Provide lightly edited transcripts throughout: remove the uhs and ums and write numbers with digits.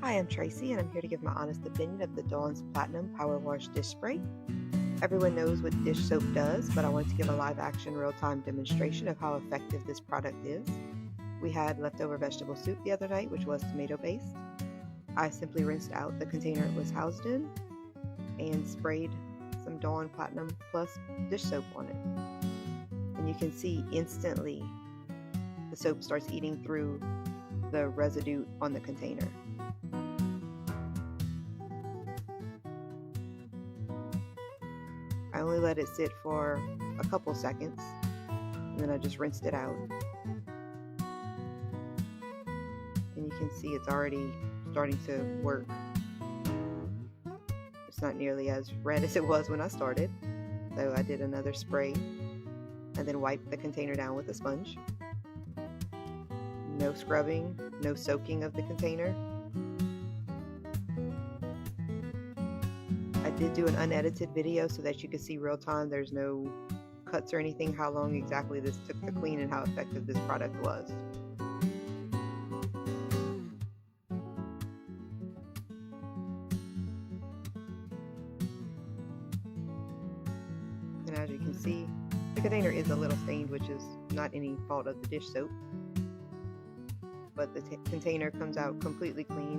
Hi, I'm Tracy, and I'm here to give my honest opinion of the Dawn's Platinum Powerwash Dish Spray. Everyone knows what dish soap does, but I wanted to give a live-action, real-time demonstration of how effective this product is. We had leftover vegetable soup the other night, which was tomato-based. I simply rinsed out the container it was housed in and sprayed some Dawn Platinum Plus dish soap on it. And you can see instantly the soap starts eating through the residue on the container. I only let it sit for a couple seconds, and then I just rinsed it out. And you can see it's already starting to work. It's not nearly as red as it was when I started, so I did another spray and then wiped the container down with a sponge. No scrubbing, no soaking of the container. I did do an unedited video so that you could see real time. There's no cuts or anything, how long exactly this took to clean and how effective this product was. And as you can see, the container is a little stained, which is not any fault of the dish soap. But the container comes out completely clean.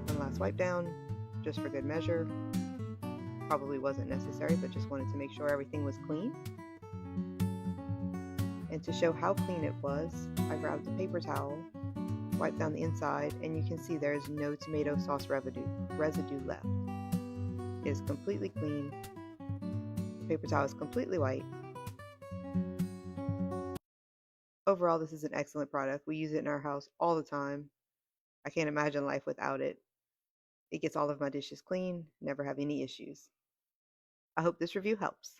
One last wipe down, just for good measure. Probably wasn't necessary, but just wanted to make sure everything was clean. And to show how clean it was, I grabbed a paper towel, wiped down the inside, and you can see there's no tomato sauce residue left. It is completely clean. The paper towel is completely white. Overall, this is an excellent product. We use it in our house all the time. I can't imagine life without it. It gets all of my dishes clean, never have any issues. I hope this review helps.